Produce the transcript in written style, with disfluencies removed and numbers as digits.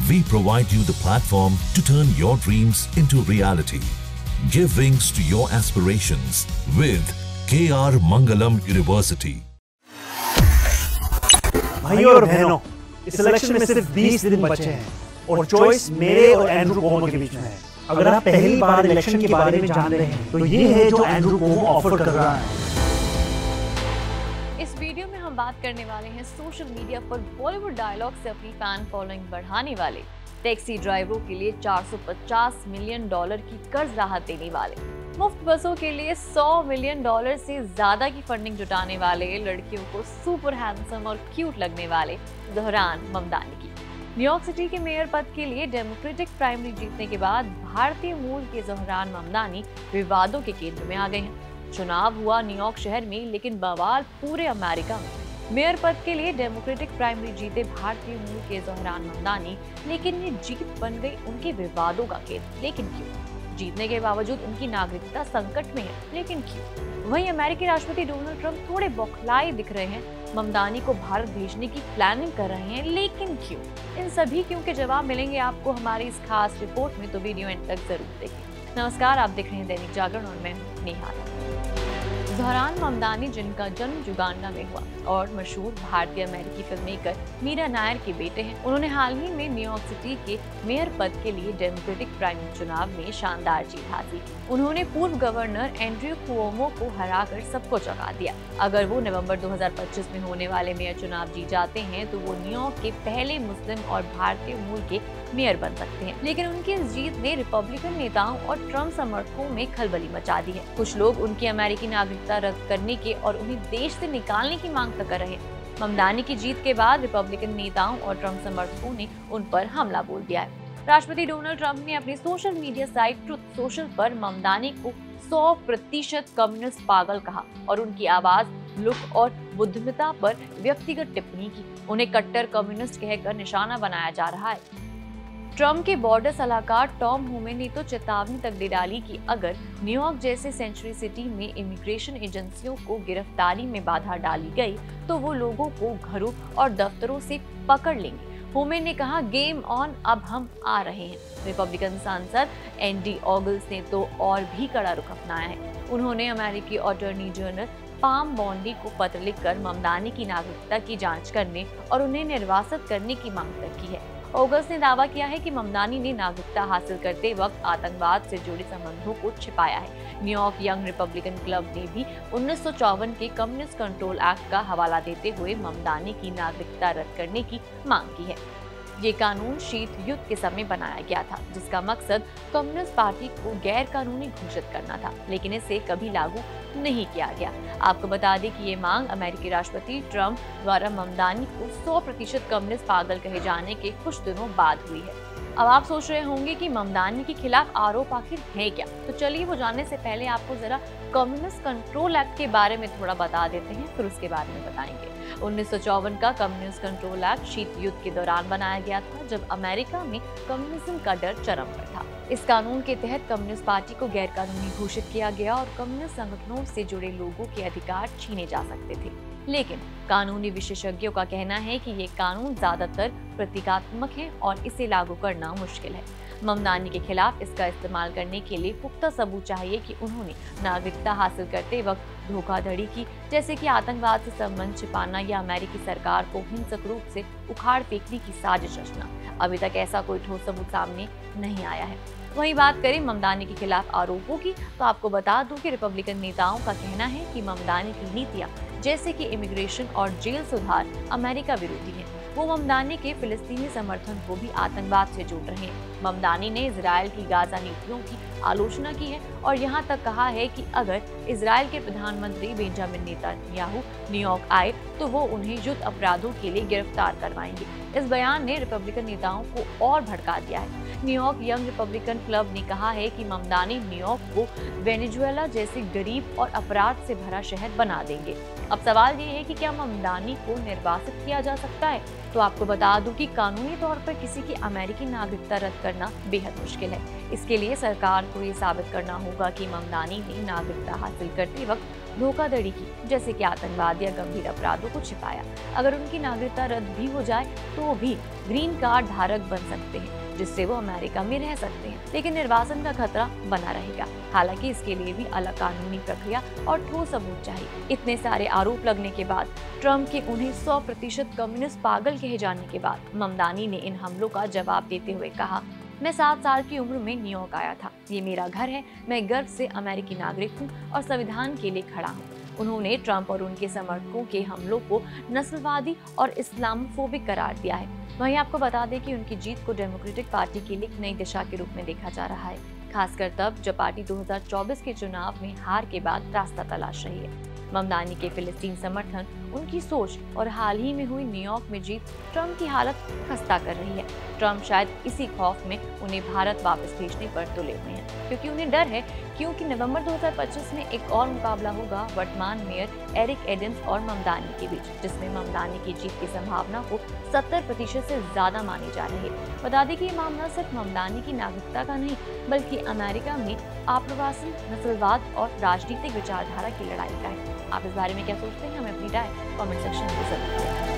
We provide you the platform to turn your dreams into reality. Give wings to your aspirations with KR Mangalam University. भाइयों और बहनों, इस election में सिर्फ 20 दिन बचे हैं और चॉइस मेरे और एंड्रू कोमो के बीच में है। अगर आप पहली बार इलेक्शन के बारे में जान रहे हैं तो ये है जो एंड्रू कोमो ऑफर कर रहा है। इस वीडियो में हम बात करने वाले हैं सोशल मीडिया पर बॉलीवुड डायलॉग से अपनी फैन फॉलोइंग बढ़ाने वाले, टैक्सी ड्राइवरों के लिए $450 मिलियन की कर्ज राहत देने वाले, मुफ्त बसों के लिए $100 मिलियन से ज्यादा की फंडिंग जुटाने वाले, लड़कियों को सुपर हैंडसम और क्यूट लगने वाले ज़हरान ममदानी की। न्यूयॉर्क सिटी के मेयर पद के लिए डेमोक्रेटिक प्राइमरी जीतने के बाद भारतीय मूल के ज़हरान ममदानी विवादों के केंद्र में आ गए हैं। चुनाव हुआ न्यूयॉर्क शहर में, लेकिन बवाल पूरे अमेरिका में। मेयर पद के लिए डेमोक्रेटिक प्राइमरी जीते भारतीय मूल के ज़हरान ममदानी, लेकिन ये जीत बन गई उनके विवादों का केंद्र। लेकिन क्यों? जीतने के बावजूद उनकी नागरिकता संकट में है, लेकिन क्यों? वहीं अमेरिकी राष्ट्रपति डोनाल्ड ट्रंप थोड़े बौखलाए दिख रहे हैं, ममदानी को भारत भेजने की प्लानिंग कर रहे हैं, लेकिन क्यों? इन सभी क्यों के जवाब मिलेंगे आपको हमारी इस खास रिपोर्ट में, तो वीडियो एंड तक जरूर देखें। नमस्कार, आप देख रहे हैं दैनिक जागरण और मैं हूं नेहा। ज़हरान ममदानी, जिनका जन्म युगांडा में हुआ और मशहूर भारतीय अमेरिकी फिल्म मेकर मीरा नायर के बेटे हैं, उन्होंने हाल ही में न्यूयॉर्क सिटी के मेयर पद के लिए डेमोक्रेटिक प्राइमरी चुनाव में शानदार जीत हासिल की। उन्होंने पूर्व गवर्नर एंड्रू कुओमो को हराकर सबको चौंका दिया। अगर वो नवंबर 2025 में होने वाले मेयर चुनाव जीत जाते हैं तो वो न्यूयॉर्क के पहले मुस्लिम और भारतीय मूल के मेयर बन सकते हैं। लेकिन उनकी इस जीत ने रिपब्लिकन नेताओं और ट्रंप समर्थकों में खलबली मचा दी है। कुछ लोग उनकी अमेरिकी नागरिकता रद्द करने के और उन्हें देश से निकालने की मांग कर रहे हैं। ममदानी की जीत के बाद रिपब्लिकन नेताओं और ट्रंप समर्थकों ने उन पर हमला बोल दिया है। राष्ट्रपति डोनाल्ड ट्रंप ने अपनी social media site truth social पर ममदानी को 100% कम्युनिस्ट पागल कहा और उनकी आवाज, लुक और बुद्धिमत्ता पर व्यक्तिगत टिप्पणी की। उन्हें कट्टर कम्युनिस्ट कहकर निशाना बनाया जा रहा है। ट्रंप के बॉर्डर सलाहकार टॉम होमन ने तो चेतावनी तक दे डाली कि अगर न्यूयॉर्क जैसे सेंचुरी सिटी में इमिग्रेशन एजेंसियों को गिरफ्तारी में बाधा डाली गई तो वो लोगों को घरों और दफ्तरों से पकड़ लेंगे। होमन ने कहा, गेम ऑन, अब हम आ रहे हैं। रिपब्लिकन सांसद एंडी ऑगल्स ने तो और भी कड़ा रुख अपनाया है। उन्होंने अमेरिकी अटॉर्नी जनरल पाम बॉन्डी को पत्र लिखकर ममदानी की नागरिकता की जांच करने और उन्हें निर्वासित करने की मांग तक की है। ऑगस्ट ने दावा किया है कि ममदानी ने नागरिकता हासिल करते वक्त आतंकवाद से जुड़े संबंधों को छिपाया है। न्यूयॉर्क यंग रिपब्लिकन क्लब ने भी 1954 के कम्युनिस्ट कंट्रोल एक्ट का हवाला देते हुए ममदानी की नागरिकता रद्द करने की मांग की है। ये कानून शीत युद्ध के समय बनाया गया था, जिसका मकसद कम्युनिस्ट पार्टी को गैर कानूनी घोषित करना था, लेकिन इसे कभी लागू नहीं किया गया। आपको बता दें कि ये मांग अमेरिकी राष्ट्रपति ट्रंप द्वारा ममदानी को 100% कम्युनिस्ट पागल कहे जाने के कुछ दिनों बाद हुई है। अब आप सोच रहे होंगे कि ममदानी के खिलाफ आरोप आखिर है क्या, तो चलिए वो जानने से पहले आपको जरा कम्युनिस्ट कंट्रोल एक्ट के बारे में थोड़ा बता देते हैं, फिर उसके बारे में बताएंगे। 1954 का कम्युनिस्ट कंट्रोल एक्ट शीत युद्ध के दौरान बनाया गया था, जब अमेरिका में कम्युनिज्म का डर चरम पर था। इस कानून के तहत कम्युनिस्ट पार्टी को गैर कानूनी घोषित किया गया और कम्युनिस्ट संगठनों से जुड़े लोगों के अधिकार छीने जा सकते थे। लेकिन कानूनी विशेषज्ञों का कहना है कि ये कानून ज्यादातर प्रतीकात्मक है और इसे लागू करना मुश्किल है। ममदानी के खिलाफ इसका इस्तेमाल करने के लिए पुख्ता सबूत चाहिए कि उन्होंने नागरिकता हासिल करते वक्त धोखाधड़ी की, जैसे कि आतंकवाद से संबंध छिपाना या अमेरिकी सरकार को हिंसक रूप से उखाड़ फेंकने की साजिश रचना। अभी तक ऐसा कोई ठोस सबूत सामने नहीं आया है। वहीं बात करें ममदानी के खिलाफ आरोपों की, तो आपको बता दूं कि रिपब्लिकन नेताओं का कहना है कि ममदानी की नीतियां, जैसे कि इमिग्रेशन और जेल सुधार, अमेरिका विरोधी है। वो ममदानी के फिलिस्तीनी समर्थन को भी आतंकवाद से जोड़ रहे हैं। ममदानी ने इजराइल की गाजा नीतियों की आलोचना की है और यहाँ तक कहा है कि अगर इजराइल के प्रधानमंत्री बेंजामिन नेतन्याहू न्यूयॉर्क आए तो वो उन्हें युद्ध अपराधों के लिए गिरफ्तार करवाएंगे। इस बयान ने रिपब्लिकन नेताओं को और भड़का दिया है। न्यूयॉर्क यंग रिपब्लिकन क्लब ने कहा है कि ममदानी न्यूयॉर्क को वेनेजुएला जैसे गरीब और अपराध से भरा शहर बना देंगे। अब सवाल ये है कि क्या ममदानी को निर्वासित किया जा सकता है? तो आपको बता दूं कि कानूनी तौर पर किसी की अमेरिकी नागरिकता रद्द करना बेहद मुश्किल है। इसके लिए सरकार को ये साबित करना होगा कि ममदानी ने नागरिकता हासिल करते वक्त धोखाधड़ी की, जैसे कि आतंकवाद या गंभीर अपराधों को छिपाया। अगर उनकी नागरिकता रद्द भी हो जाए तो भी ग्रीन कार्ड धारक बन सकते हैं, जिससे वो अमेरिका में रह सकते हैं, लेकिन निर्वासन का खतरा बना रहेगा। हालांकि इसके लिए भी अलग कानूनी प्रक्रिया और ठोस सबूत चाहिए। इतने सारे आरोप लगने के बाद, ट्रंप के उन्हें 100% कम्युनिस्ट पागल कहे जाने के बाद, ममदानी ने इन हमलों का जवाब देते हुए कहा, मैं 7 साल की उम्र में न्यूयॉर्क आया था। ये मेरा घर है। मैं गर्व से अमेरिकी नागरिक हूँ और संविधान के लिए खड़ा हूँ। उन्होंने ट्रंप और उनके समर्थकों के हमलों को नस्लवादी और इस्लामोफोबिक करार दिया है। वहीं आपको बता दें कि उनकी जीत को डेमोक्रेटिक पार्टी के लिए एक नई दिशा के रूप में देखा जा रहा है, खासकर तब जब पार्टी 2024 के चुनाव में हार के बाद रास्ता तलाश रही है। ममदानी के फिलिस्तीन समर्थन, उनकी सोच और हाल ही में हुई न्यूयॉर्क में जीत ट्रंप की हालत खस्ता कर रही है। ट्रंप शायद इसी खौफ में उन्हें भारत वापस भेजने पर तुले हुए हैं, क्योंकि उन्हें डर है क्योंकि नवंबर 2025 में एक और मुकाबला होगा वर्तमान मेयर एरिक एडम्स और ममदानी के बीच, जिसमें ममदानी की जीत की संभावना को 70% से ज्यादा मानी जा रही है। बता दें कि ये मामला सिर्फ ममदानी की नागरिकता का नहीं, बल्कि अमेरिका में आप्रवासन, नस्लवाद और राजनीतिक विचारधारा की लड़ाई का है। आप इस बारे में क्या सोचते हैं? हमें अपनी राय कमेंट सेक्शन में जरूर दें।